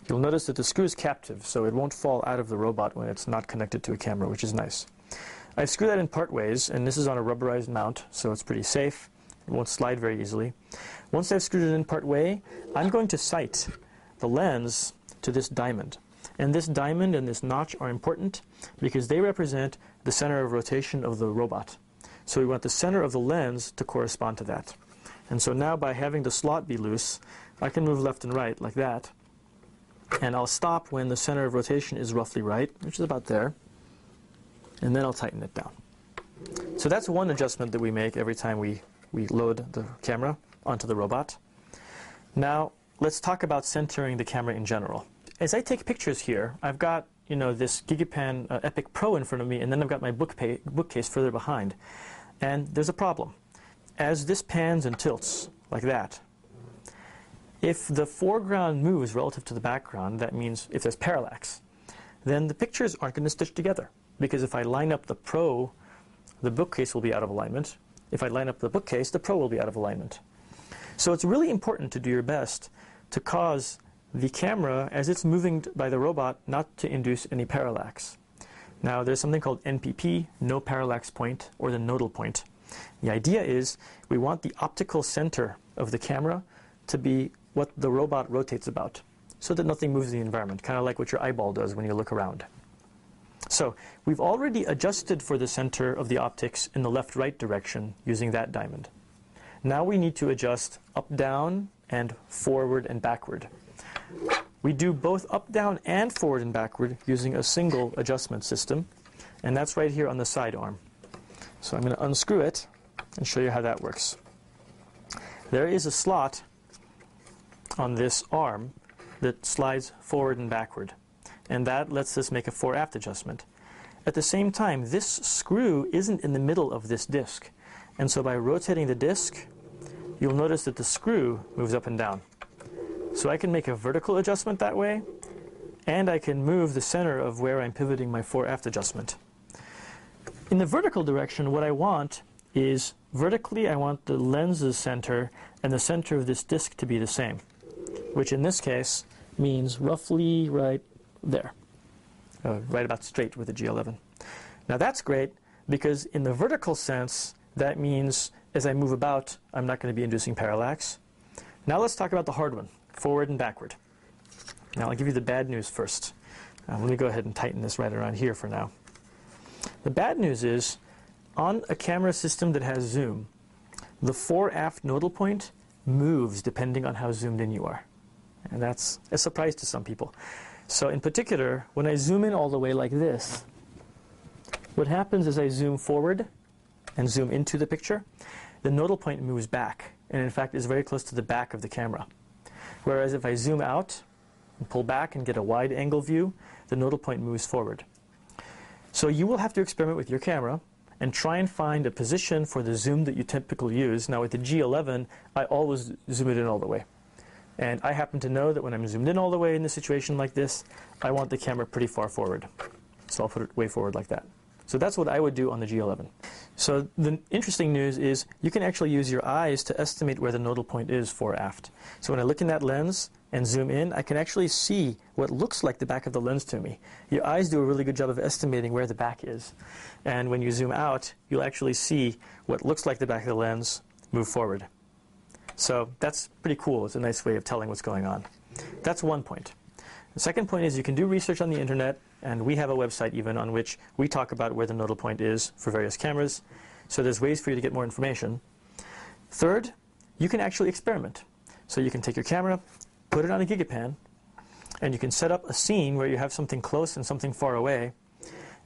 You'll notice that the screw is captive, so it won't fall out of the robot when it's not connected to a camera, which is nice. I screw that in part ways, and this is on a rubberized mount, so it's pretty safe. It won't slide very easily. Once I've screwed it in part way, I'm going to sight the lens to this diamond. And this diamond and this notch are important because they represent the center of rotation of the robot. So we want the center of the lens to correspond to that. And so now by having the slot be loose, I can move left and right like that. And I'll stop when the center of rotation is roughly right, which is about there. And then I'll tighten it down. So that's one adjustment that we make every time we load the camera onto the robot. Now, let's talk about centering the camera in general. As I take pictures here, I've got this GigaPan Epic Pro in front of me, and then I've got my bookcase further behind. And there's a problem. As this pans and tilts, like that, if the foreground moves relative to the background, that means if there's parallax, then the pictures aren't going to stitch together. Because if I line up the Pro, the bookcase will be out of alignment. If I line up the bookcase, the Pro will be out of alignment. So it's really important to do your best to cause the camera, as it's moving by the robot, not to induce any parallax. Now, there's something called NPP, no parallax point, or the nodal point. The idea is we want the optical center of the camera to be what the robot rotates about, so that nothing moves in the environment, kind of like what your eyeball does when you look around. So we've already adjusted for the center of the optics in the left-right direction using that diamond. Now we need to adjust up-down and forward and backward. We do both up-down and forward and backward using a single adjustment system, and that's right here on the side arm. So I'm going to unscrew it and show you how that works. There is a slot on this arm that slides forward and backward, and that lets us make a fore-aft adjustment. At the same time, this screw isn't in the middle of this disc, and so by rotating the disc, you'll notice that the screw moves up and down. So I can make a vertical adjustment that way, and I can move the center of where I'm pivoting my fore-aft adjustment. In the vertical direction, what I want is, vertically I want the lens's center and the center of this disc to be the same, which in this case means roughly right there, right about straight with the G11. Now that's great, because in the vertical sense, that means as I move about, I'm not going to be inducing parallax. Now let's talk about the hard one, forward and backward. Now I'll give you the bad news first. Let me go ahead and tighten this right around here for now. The bad news is, on a camera system that has zoom, the fore-aft nodal point moves depending on how zoomed in you are. And that's a surprise to some people. So in particular, when I zoom in all the way like this, what happens is I zoom forward and zoom into the picture, the nodal point moves back, and in fact is very close to the back of the camera. Whereas if I zoom out and pull back and get a wide angle view, the nodal point moves forward. So you will have to experiment with your camera and try and find a position for the zoom that you typically use. Now with the G11, I always zoom it in all the way. And I happen to know that when I'm zoomed in all the way in a situation like this, I want the camera pretty far forward. So I'll put it way forward like that. So that's what I would do on the G11. So the interesting news is you can actually use your eyes to estimate where the nodal point is fore-aft. So when I look in that lens and zoom in, I can actually see what looks like the back of the lens to me. Your eyes do a really good job of estimating where the back is. And when you zoom out, you'll actually see what looks like the back of the lens move forward. So that's pretty cool. It's a nice way of telling what's going on. That's one point. The second point is you can do research on the internet, and we have a website even on which we talk about where the nodal point is for various cameras. So there's ways for you to get more information. Third, you can actually experiment. So you can take your camera, put it on a GigaPan, and you can set up a scene where you have something close and something far away,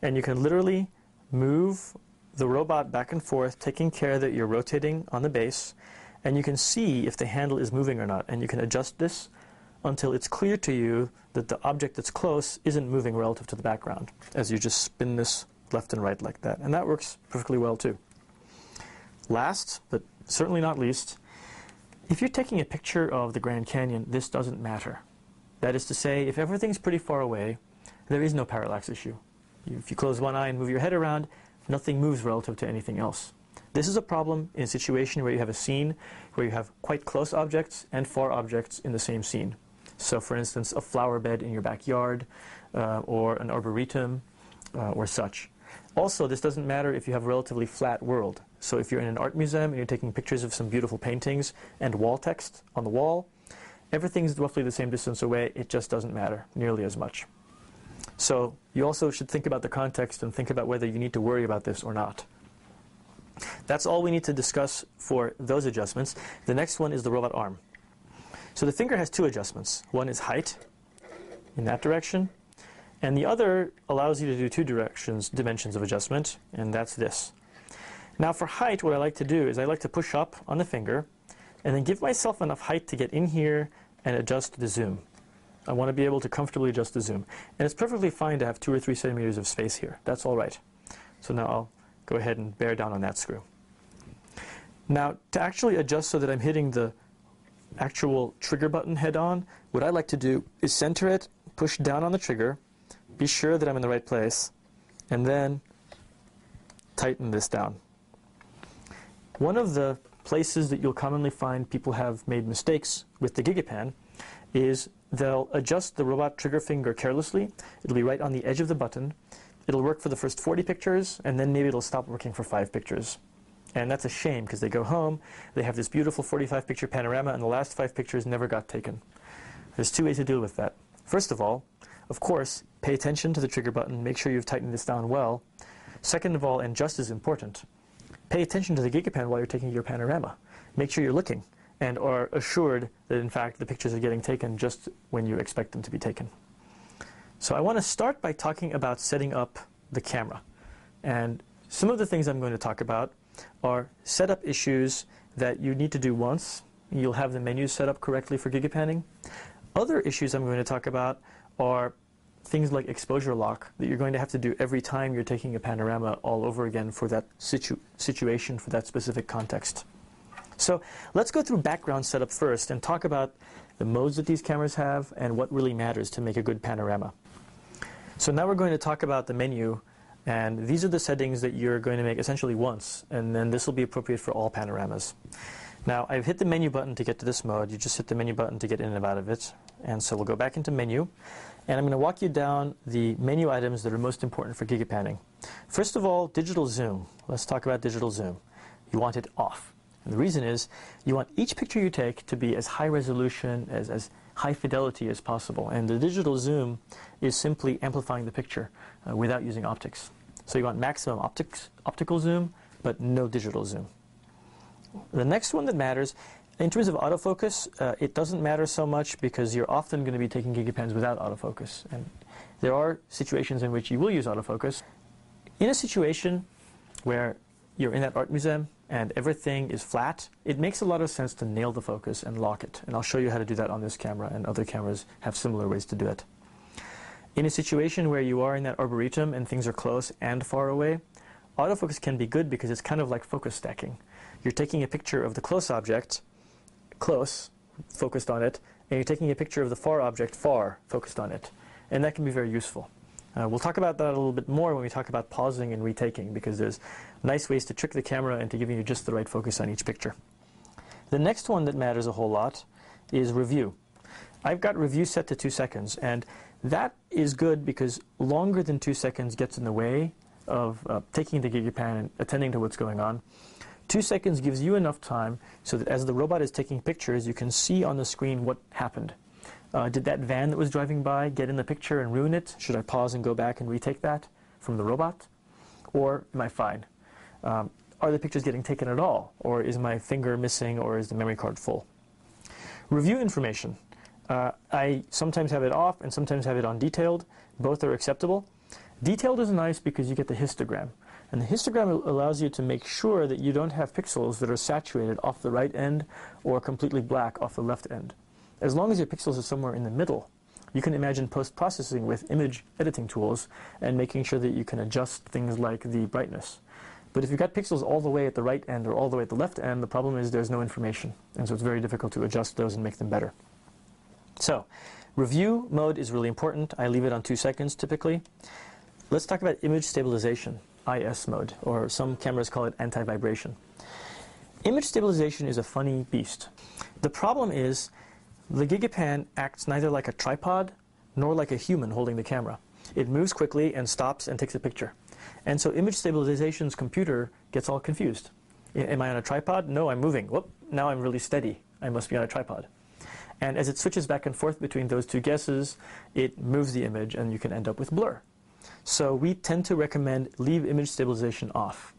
and you can literally move the robot back and forth, taking care that you're rotating on the base, and you can see if the handle is moving or not, and you can adjust this until it's clear to you that the object that's close isn't moving relative to the background, as you just spin this left and right like that. And that works perfectly well too. Last, but certainly not least, if you're taking a picture of the Grand Canyon, this doesn't matter. That is to say, if everything's pretty far away, there is no parallax issue. If you close one eye and move your head around, nothing moves relative to anything else. This is a problem in a situation where you have a scene where you have quite close objects and far objects in the same scene. So for instance, a flower bed in your backyard, or an arboretum, or such. Also, this doesn't matter if you have a relatively flat world. So if you're in an art museum and you're taking pictures of some beautiful paintings and wall text on the wall, everything's roughly the same distance away. It just doesn't matter nearly as much. So you also should think about the context and think about whether you need to worry about this or not. That's all we need to discuss for those adjustments. The next one is the robot arm. So the finger has two adjustments. One is height in that direction, and the other allows you to do two dimensions of adjustment, and that's this. Now for height, what I like to do is I like to push up on the finger and then give myself enough height to get in here and adjust the zoom. I want to be able to comfortably adjust the zoom. And it's perfectly fine to have 2 or 3 centimeters of space here. That's all right. So now I'll go ahead and bear down on that screw. Now to actually adjust so that I'm hitting the actual trigger button head on, what I like to do is center it, push down on the trigger, be sure that I'm in the right place, and then tighten this down. One of the places that you'll commonly find people have made mistakes with the GigaPan is they'll adjust the robot trigger finger carelessly. It'll be right on the edge of the button. It'll work for the first 40 pictures, and then maybe it'll stop working for 5 pictures. And that's a shame, because they go home, they have this beautiful 45-picture panorama, and the last 5 pictures never got taken. There's 2 ways to deal with that. First of all, of course, pay attention to the trigger button, make sure you've tightened this down well. Second of all, and just as important, pay attention to the GigaPan while you're taking your panorama. Make sure you're looking and are assured that in fact the pictures are getting taken just when you expect them to be taken. So I want to start by talking about setting up the camera. And some of the things I'm going to talk about are setup issues that you need to do once. You'll have the menus set up correctly for GigaPanning. Other issues I'm going to talk about are things like exposure lock that you're going to have to do every time you're taking a panorama all over again for that situation, for that specific context. So let's go through background setup first and talk about the modes that these cameras have and what really matters to make a good panorama. So now we're going to talk about the menu, and these are the settings that you're going to make essentially once, and then this will be appropriate for all panoramas. Now I've hit the menu button to get to this mode. You just hit the menu button to get in and out of it. And so we'll go back into menu, and I'm going to walk you down the menu items that are most important for GigaPanning. First of all, digital zoom. Let's talk about digital zoom. You want it off. And the reason is you want each picture you take to be as high resolution, as high fidelity as possible. And the digital zoom is simply amplifying the picture without using optics. So you want maximum optical zoom, but no digital zoom. The next one that matters, in terms of autofocus, it doesn't matter so much because you're often going to be taking GigaPans without autofocus. And there are situations in which you will use autofocus. In a situation where you're in that art museum and everything is flat, it makes a lot of sense to nail the focus and lock it. And I'll show you how to do that on this camera, and other cameras have similar ways to do it. In a situation where you are in that arboretum and things are close and far away, autofocus can be good because it's kind of like focus stacking. You're taking a picture of the close object, close, focused on it, and you're taking a picture of the far object, far, focused on it. And that can be very useful. We'll talk about that a little bit more when we talk about pausing and retaking, because there's nice ways to trick the camera into giving you just the right focus on each picture. The next one that matters a whole lot is review. I've got review set to 2 seconds, and that is good because longer than 2 seconds gets in the way of taking the GigaPan and attending to what's going on. 2 seconds gives you enough time so that as the robot is taking pictures, you can see on the screen what happened. Did that van that was driving by get in the picture and ruin it? Should I pause and go back and retake that from the robot? Or am I fine? Are the pictures getting taken at all? Or is my finger missing, or is the memory card full? Review information. I sometimes have it off and sometimes have it on detailed. Both are acceptable. Detailed is nice because you get the histogram. And the histogram allows you to make sure that you don't have pixels that are saturated off the right end or completely black off the left end. As long as your pixels are somewhere in the middle, you can imagine post-processing with image editing tools and making sure that you can adjust things like the brightness. But if you've got pixels all the way at the right end or all the way at the left end, the problem is there's no information. And so it's very difficult to adjust those and make them better. So, review mode is really important. I leave it on 2 seconds typically. Let's talk about image stabilization, IS mode, or some cameras call it anti-vibration. Image stabilization is a funny beast. The problem is The GigaPan acts neither like a tripod nor like a human holding the camera. It moves quickly and stops and takes a picture. And so image stabilization's computer gets all confused. Am I on a tripod? No, I'm moving. Whoop, now I'm really steady. I must be on a tripod. And as it switches back and forth between those two guesses, it moves the image and you can end up with blur. So we tend to recommend leave image stabilization off.